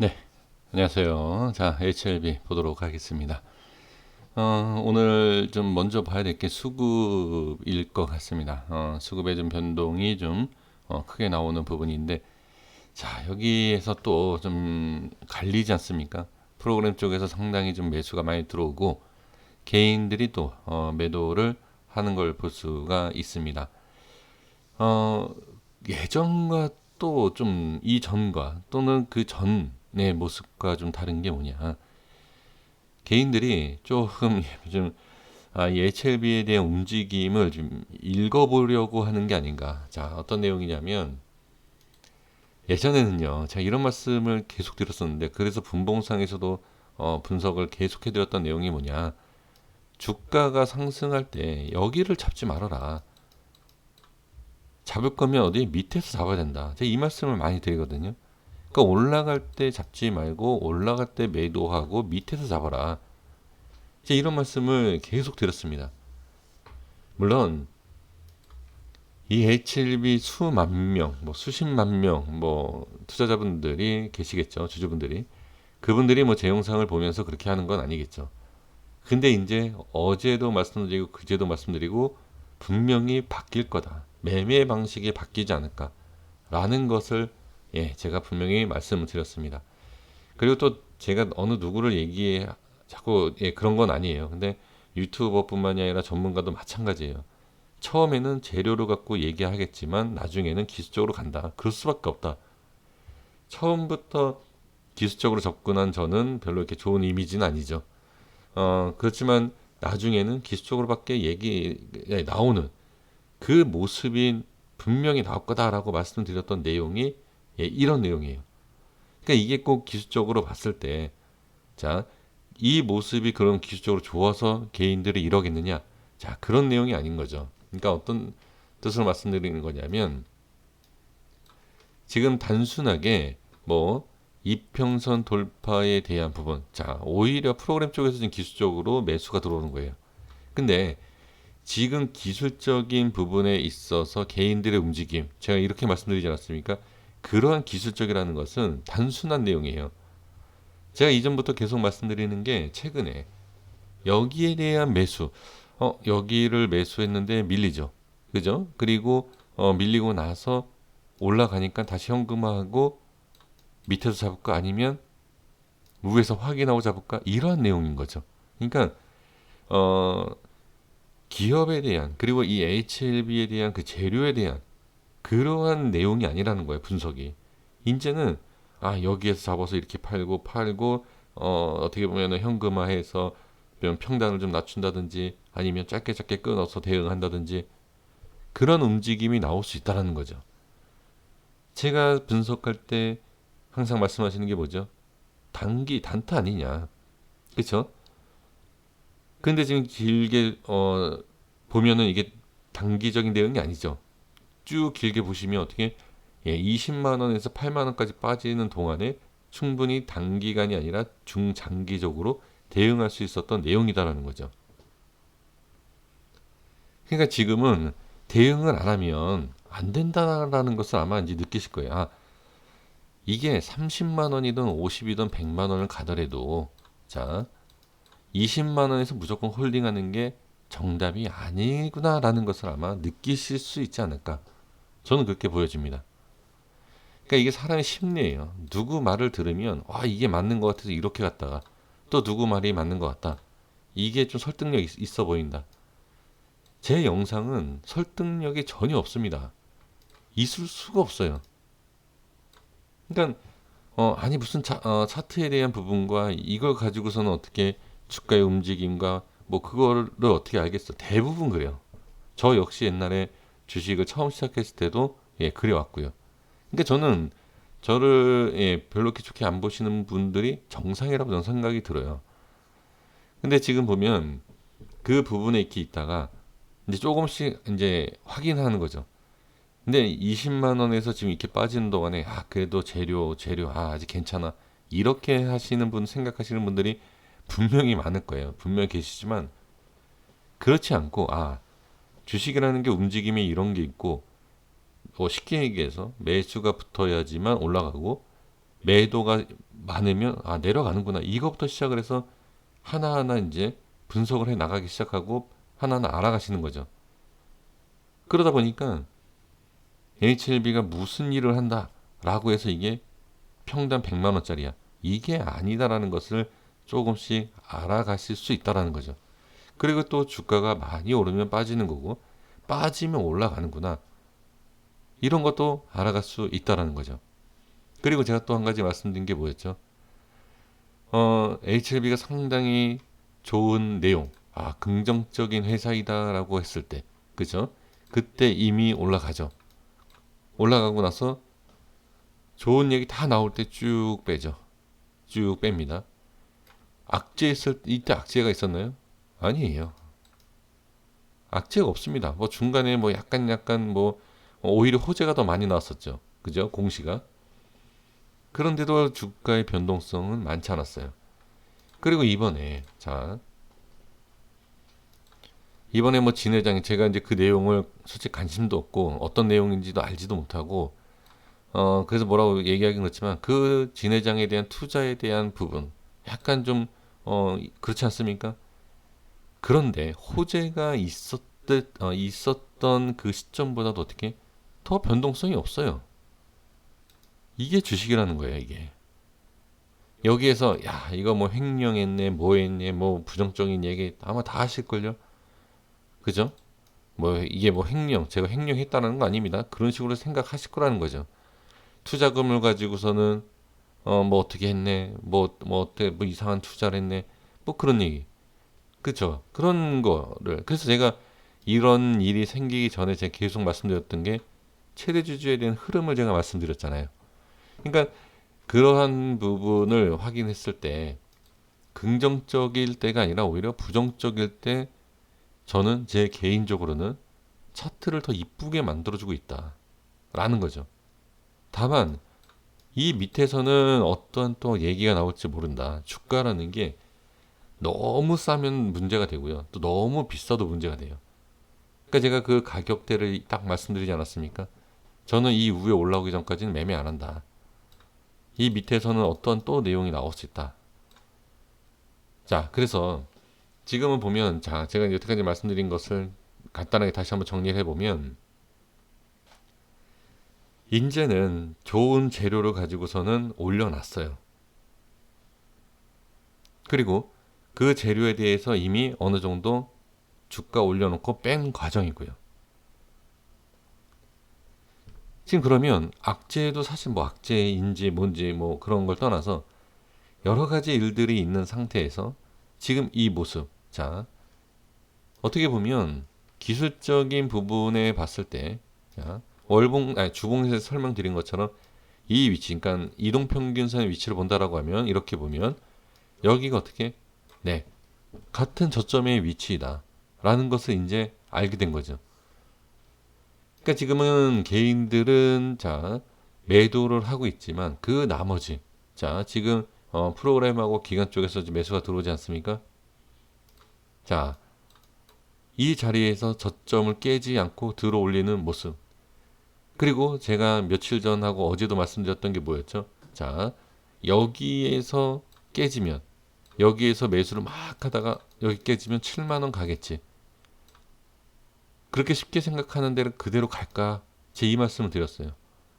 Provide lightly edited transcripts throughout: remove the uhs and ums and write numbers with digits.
네, 안녕하세요. 자, HLB 보도록 하겠습니다. 오늘 좀 먼저 봐야 될 게 수급일 것 같습니다. 수급의 좀 변동이 좀 크게 나오는 부분인데, 자, 여기에서 또 좀 갈리지 않습니까? 프로그램 쪽에서 상당히 좀 매수가 많이 들어오고, 개인들이 또 매도를 하는 걸 볼 수가 있습니다. 어, 예전과 또 좀 이전과 또는 그 전의 모습과 좀 다른 게 뭐냐? 개인들이 조금 좀 이 HLB에 대한 움직임을 좀 읽어보려고 하는 게 아닌가. 자, 어떤 내용이냐면 예전에는요, 제가 이런 말씀을 계속 드렸었는데 그래서 분봉상에서도 분석을 계속 해드렸던 내용이 뭐냐. 주가가 상승할 때 여기를 잡지 말아라. 잡을 거면 어디 밑에서 잡아야 된다. 제가 이 말씀을 많이 드리거든요. 그러니까 올라갈 때 잡지 말고 올라갈 때 매도하고 밑에서 잡아라. 제가 이런 말씀을 계속 드렸습니다. 물론 이 H1B 수만 명, 뭐 수십만 명, 뭐 투자자분들이 계시겠죠, 주주분들이. 그분들이 뭐 제 영상을 보면서 그렇게 하는 건 아니겠죠. 근데 이제 어제도 말씀드리고 그제도 말씀드리고 분명히 바뀔 거다. 매매 방식이 바뀌지 않을까라는 것을 제가 분명히 말씀을 드렸습니다. 그리고 또 제가 어느 누구를 얘기해 자꾸 그런 건 아니에요. 근데 유튜버뿐만이 아니라 전문가도 마찬가지예요. 처음에는 재료를 갖고 얘기하겠지만 나중에는 기술적으로 간다. 그럴 수밖에 없다. 처음부터 기술적으로 접근한 저는 별로 이렇게 좋은 이미지는 아니죠. 그렇지만 나중에는 기술적으로밖에 얘기 나오는 그 모습이 분명히 나올 거다라고 말씀드렸던 내용이 이런 내용이에요. 그러니까 이게 꼭 기술적으로 봤을 때, 자, 이 모습이 그런 기술적으로 좋아서 개인들이 이러겠느냐? 자, 그런 내용이 아닌 거죠. 그러니까 어떤 뜻으로 말씀드리는 거냐면, 지금 단순하게 뭐 이평선 돌파에 대한 부분, 자, 오히려 프로그램 쪽에서 지금 기술적으로 매수가 들어오는 거예요. 근데 지금 기술적인 부분에 있어서 개인들의 움직임, 제가 이렇게 말씀드리지 않았습니까? 그러한 기술적이라는 것은 단순한 내용이에요. 제가 이전부터 계속 말씀드리는 게 최근에 여기에 대한 매수, 여기를 매수했는데 밀리죠. 그죠? 그리고 밀리고 나서 올라가니까 다시 현금화하고 밑에서 잡을까 아니면 위에서 확인하고 잡을까 이러한 내용인 거죠. 그러니까 어, 기업에 대한 그리고 이 HLB에 대한 그 재료에 대한 그러한 내용이 아니라는 거예요. 분석이. 이제는 여기에서 잡아서 이렇게 팔고 어떻게 보면 현금화해서 평단을 좀 낮춘다든지 아니면 짧게 짧게 끊어서 대응한다든지 그런 움직임이 나올 수 있다는 거죠. 제가 분석할 때 항상 말씀하시는 게 뭐죠? 단기 단타 아니냐. 그렇죠? 근데 지금 길게 보면은 이게 단기적인 대응이 아니죠. 쭉 길게 보시면 어떻게 20만 원에서 8만 원까지 빠지는 동안에 충분히 단기간이 아니라 중장기적으로 대응할 수 있었던 내용이다라는 거죠. 그러니까 지금은 대응을 안 하면 안 된다라는 것을 아마 이제 느끼실 거예요. 이게 30만 원이든 50이든 100만 원을 가더라도 자, 20만 원에서 무조건 홀딩하는 게 정답이 아니구나라는 것을 아마 느끼실 수 있지 않을까. 저는 그렇게 보여집니다. 그러니까 이게 사람의 심리예요. 누구 말을 들으면 이게 맞는 것 같아서 이렇게 갔다가 또 누구 말이 맞는 것 같다. 이게 좀 설득력 있어 보인다. 제 영상은 설득력이 전혀 없습니다. 있을 수가 없어요. 그러니까 아니 무슨 차트에 대한 부분과 이걸 가지고서는 어떻게 주가의 움직임과 뭐 그거를 어떻게 알겠어. 대부분 그래요. 저 역시 옛날에 주식을 처음 시작했을 때도 그래 왔고요. 그러니까 저는 저를 별로 이렇게 좋게 안 보시는 분들이 정상이라고 저는 생각이 들어요. 근데 지금 보면 그 부분에 이렇게 있다가 이제 조금씩 이제 확인하는 거죠. 근데 20만 원에서 지금 이렇게 빠지는 동안에 그래도 재료 아직 괜찮아. 이렇게 하시는 분 생각하시는 분들이 분명히 많을 거예요. 분명히 계시지만 그렇지 않고 주식이라는 게 움직임이 이런 게 있고 쉽게 얘기해서 매수가 붙어야지만 올라가고 매도가 많으면 내려가는구나. 이것부터 시작을 해서 하나하나 이제 분석을 해 나가기 시작하고 하나하나 알아가시는 거죠. 그러다 보니까 NHLB가 무슨 일을 한다라고 해서 이게 평당 100만 원짜리야. 이게 아니다라는 것을 조금씩 알아가실 수 있다라는 거죠. 그리고 또 주가가 많이 오르면 빠지는 거고 빠지면 올라가는구나. 이런 것도 알아갈 수 있다라는 거죠. 그리고 제가 또 한 가지 말씀드린 게 뭐였죠? HLB가 상당히 좋은 내용, 긍정적인 회사이다라고 했을 때, 그죠? 그때 이미 올라가죠. 올라가고 나서 좋은 얘기 다 나올 때 쭉 빼죠. 쭉 뺍니다. 이때 악재가 있었나요? 아니에요. 악재가 없습니다. 뭐 중간에 뭐 약간 뭐 오히려 호재가 더 많이 나왔었죠. 그죠? 공시가. 그런데도 주가의 변동성은 많지 않았어요. 그리고 이번에 뭐 진 회장이 제가 이제 그 내용을 솔직히 관심도 없고 어떤 내용인지도 알지도 못하고 그래서 뭐라고 얘기하긴 그렇지만 그 진 회장에 대한 투자에 대한 부분 약간 좀 그렇지 않습니까? 그런데 호재가 있었던 그 시점보다도 어떻게 더 변동성이 없어요. 이게 주식이라는 거예요, 이게. 여기에서 야 이거 뭐 횡령했네 뭐 했네 뭐 부정적인 얘기 아마 다 하실걸요. 그죠? 뭐 이게 뭐 제가 횡령했다는 거 아닙니다. 그런 식으로 생각하실 거라는 거죠. 투자금을 가지고서는 뭐 어떻게 했네 뭐 어때 뭐 이상한 투자를 했네 뭐 그런 얘기. 그쵸? 그런 거를 그래서 제가 이런 일이 생기기 전에 제가 계속 말씀드렸던 게 최대 주주에 대한 흐름을 제가 말씀드렸잖아요. 그러니까 그러한 부분을 확인했을 때 긍정적일 때가 아니라 오히려 부정적일 때 저는 제 개인적으로는 차트를 더 이쁘게 만들어주고 있다라는 거죠. 다만 이 밑에서는 어떤 또 얘기가 나올지 모른다. 주가라는 게 너무 싸면 문제가 되고요. 또 너무 비싸도 문제가 돼요. 그러니까 제가 그 가격대를 딱 말씀드리지 않았습니까? 저는 이 위에 올라오기 전까지는 매매 안 한다. 이 밑에서는 어떤 또 내용이 나올 수 있다. 자, 그래서 지금은 보면 제가 여태까지 말씀드린 것을 간단하게 다시 한번 정리를 해보면 인제는 좋은 재료를 가지고서는 올려놨어요. 그리고 그 재료에 대해서 이미 어느 정도 주가 올려놓고 뺀 과정이고요. 지금 그러면 악재도 사실 뭐 악재인지 뭔지 뭐 그런 걸 떠나서 여러 가지 일들이 있는 상태에서 지금 이 모습. 자, 어떻게 보면 기술적인 부분에 봤을 때, 주봉에서 설명드린 것처럼 이 위치, 그러니까 이동평균선의 위치를 본다라고 하면 이렇게 보면 여기가 어떻게, 네, 같은 저점의 위치이다. 라는 것을 이제 알게 된 거죠. 그러니까 지금은 개인들은 매도를 하고 있지만 그 나머지 지금 프로그램하고 기관 쪽에서 매수가 들어오지 않습니까? 자, 이 자리에서 저점을 깨지 않고 들어 올리는 모습. 그리고 제가 며칠 전하고 어제도 말씀드렸던 게 뭐였죠? 자, 여기에서 깨지면 여기에서 매수를 막 하다가 여기 깨지면 7만 원 가겠지. 그렇게 쉽게 생각하는 대로 그대로 갈까? 제 이 말씀을 드렸어요.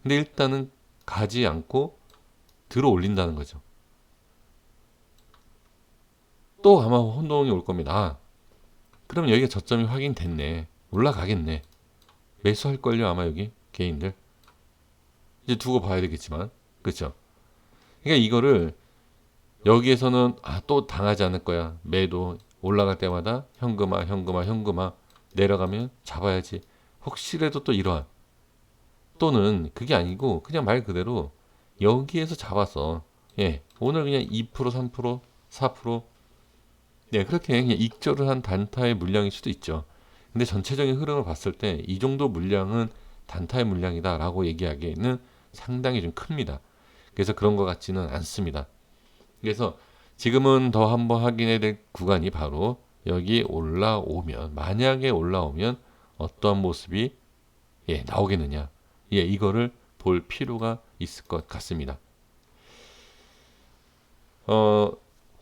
근데 일단은 가지 않고 들어 올린다는 거죠. 또 아마 혼동이 올 겁니다. 그럼 여기가 저점이 확인됐네. 올라가겠네. 매수할걸요, 아마 여기 개인들. 이제 두고 봐야 되겠지만. 그렇죠? 그러니까 이거를 여기에서는 또 당하지 않을 거야. 매도 올라갈 때마다 현금화 내려가면 잡아야지. 혹시라도 또 이러한 또는 그게 아니고 그냥 말 그대로 여기에서 잡아서 오늘 그냥 2% 3% 4% 그렇게 그냥 익절을 한 단타의 물량일 수도 있죠. 근데 전체적인 흐름을 봤을 때 이 정도 물량은 단타의 물량이다라고 얘기하기에는 상당히 좀 큽니다. 그래서 그런 것 같지는 않습니다. 그래서 지금은 더 한번 확인해야 될 구간이 바로 여기 만약에 올라오면 어떠한 모습이 나오겠느냐. 이거를 볼 필요가 있을 것 같습니다. 어,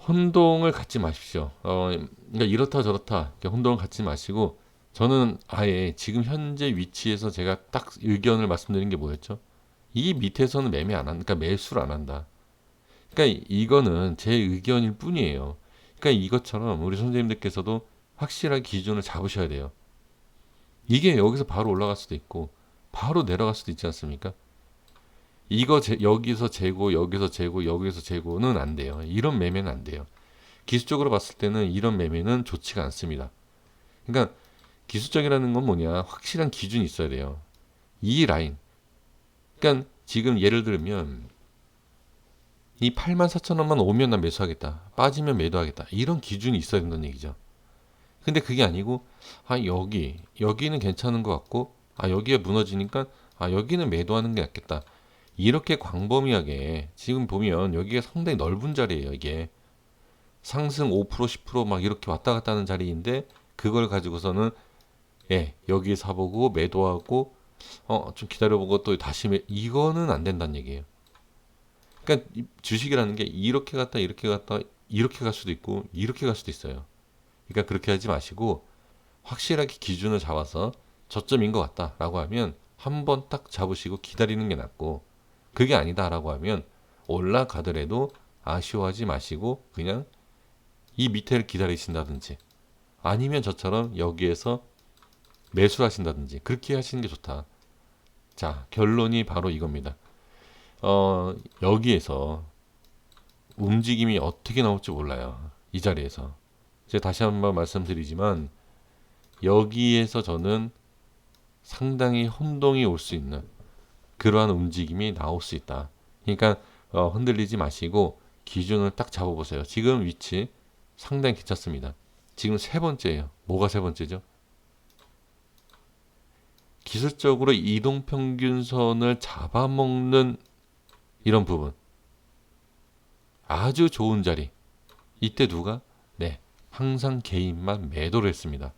혼동을 갖지 마십시오. 그러니까 이렇다 저렇다 이렇게 혼동을 갖지 마시고 저는 아예 지금 현재 위치에서 제가 딱 의견을 말씀드린 게 뭐였죠? 이 밑에서는 매매 안 한다. 그러니까 매수를 안 한다. 그러니까 이거는 제 의견일 뿐이에요. 그러니까 이것처럼 우리 선생님들께서도 확실하게 기준을 잡으셔야 돼요. 이게 여기서 바로 올라갈 수도 있고 바로 내려갈 수도 있지 않습니까? 여기서 재고, 여기서 재고, 여기서 재고는 안 돼요. 이런 매매는 안 돼요. 기술적으로 봤을 때는 이런 매매는 좋지가 않습니다. 그러니까 기술적이라는 건 뭐냐? 확실한 기준이 있어야 돼요. 이 라인. 그러니까 지금 예를 들면 이 84,000원만 오면 난 매수하겠다. 빠지면 매도하겠다. 이런 기준이 있어야 된다는 얘기죠. 근데 그게 아니고 여기는 괜찮은 것 같고 여기가 무너지니까 여기는 매도하는 게 낫겠다. 이렇게 광범위하게 지금 보면 여기가 상당히 넓은 자리예요. 이게 상승 5% 10%막 이렇게 왔다 갔다 하는 자리인데 그걸 가지고서는 여기 사보고 매도하고 좀 기다려보고 또 다시 이거는 안 된다는 얘기예요. 그러니까 주식이라는 게 이렇게 갔다 이렇게 갔다 이렇게 갈 수도 있고 이렇게 갈 수도 있어요. 그러니까 그렇게 하지 마시고 확실하게 기준을 잡아서 저점인 것 같다라고 하면 한번 딱 잡으시고 기다리는 게 낫고 그게 아니다라고 하면 올라가더라도 아쉬워하지 마시고 그냥 이 밑에를 기다리신다든지 아니면 저처럼 여기에서 매수를 하신다든지 그렇게 하시는 게 좋다. 자, 결론이 바로 이겁니다. 여기에서 움직임이 어떻게 나올지 몰라요. 이 자리에서. 제가 다시 한번 말씀드리지만 여기에서 저는 상당히 혼동이 올 수 있는 그러한 움직임이 나올 수 있다. 그러니까 흔들리지 마시고 기준을 딱 잡아보세요. 지금 위치 상당히 괜찮습니다. 지금 세 번째예요. 뭐가 세 번째죠? 기술적으로 이동평균선을 잡아먹는 이런 부분. 아주 좋은 자리. 이때 누가? 네. 항상 개인만 매도를 했습니다.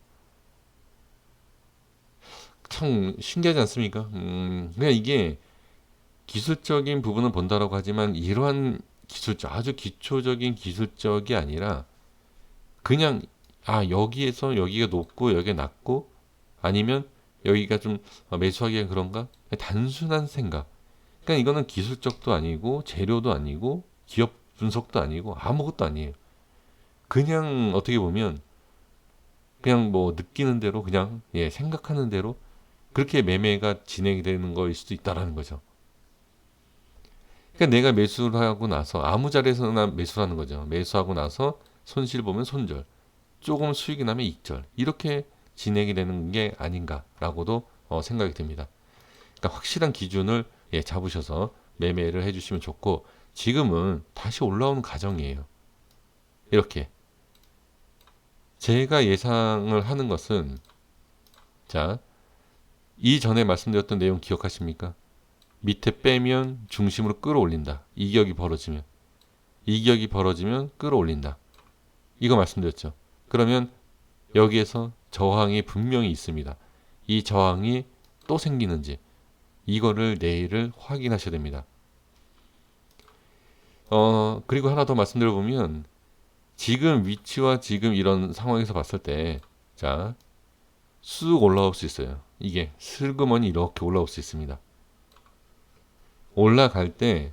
참 신기하지 않습니까? 그냥 이게 기술적인 부분을 본다라고 하지만 이러한 아주 기초적인 기술적이 아니라 그냥 여기에서 여기가 높고 여기가 낮고 아니면 여기가 좀 매수하기가 그런가? 단순한 생각. 그러니까 이거는 기술적도 아니고 재료도 아니고 기업 분석도 아니고 아무것도 아니에요. 그냥 어떻게 보면 그냥 뭐 느끼는 대로 그냥 생각하는 대로 그렇게 매매가 진행이 되는 거일 수도 있다라는 거죠. 그러니까 내가 매수를 하고 나서 아무 자리에서나 매수를 하는 거죠. 매수하고 나서 손실 보면 손절, 조금 수익이 나면 익절 이렇게 진행이 되는 게 아닌가라고도 생각이 듭니다. 그러니까 확실한 기준을 잡으셔서 매매를 해주시면 좋고 지금은 다시 올라오는 과정이에요. 이렇게 제가 예상을 하는 것은 자, 이전에 말씀드렸던 내용 기억하십니까? 밑에 빼면 중심으로 끌어올린다. 이격이 벌어지면 끌어올린다. 이거 말씀드렸죠. 그러면 여기에서 저항이 분명히 있습니다. 이 저항이 또 생기는지 이거를 내일을 확인하셔야 됩니다. 그리고 하나 더 말씀드려보면 지금 위치와 지금 이런 상황에서 봤을 때 자, 쑥 올라올 수 있어요. 이게 슬그머니 이렇게 올라올 수 있습니다. 올라갈 때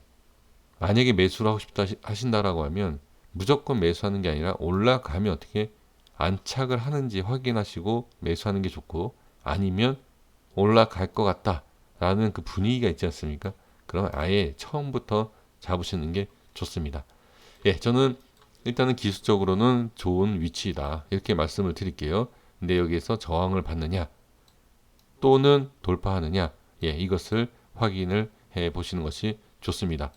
만약에 매수를 하고 싶다 하신다라고 하면 무조건 매수하는 게 아니라 올라가면 어떻게 안착을 하는지 확인하시고 매수하는 게 좋고 아니면 올라갈 것 같다라는 그 분위기가 있지 않습니까? 그럼 아예 처음부터 잡으시는 게 좋습니다. 저는 일단은 기술적으로는 좋은 위치다 이렇게 말씀을 드릴게요. 근데 여기에서 저항을 받느냐 또는 돌파하느냐 이것을 확인을 해 보시는 것이 좋습니다.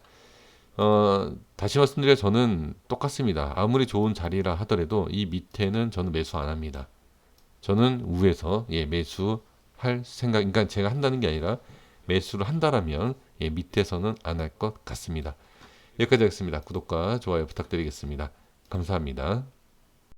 다시 말씀드려 저는 똑같습니다. 아무리 좋은 자리라 하더라도 이 밑에는 저는 매수 안 합니다. 저는 위에서 매수할 생각, 그러니까 제가 한다는 게 아니라 매수를 한다라면 밑에서는 안 할 것 같습니다. 여기까지 하겠습니다. 구독과 좋아요 부탁드리겠습니다. 감사합니다.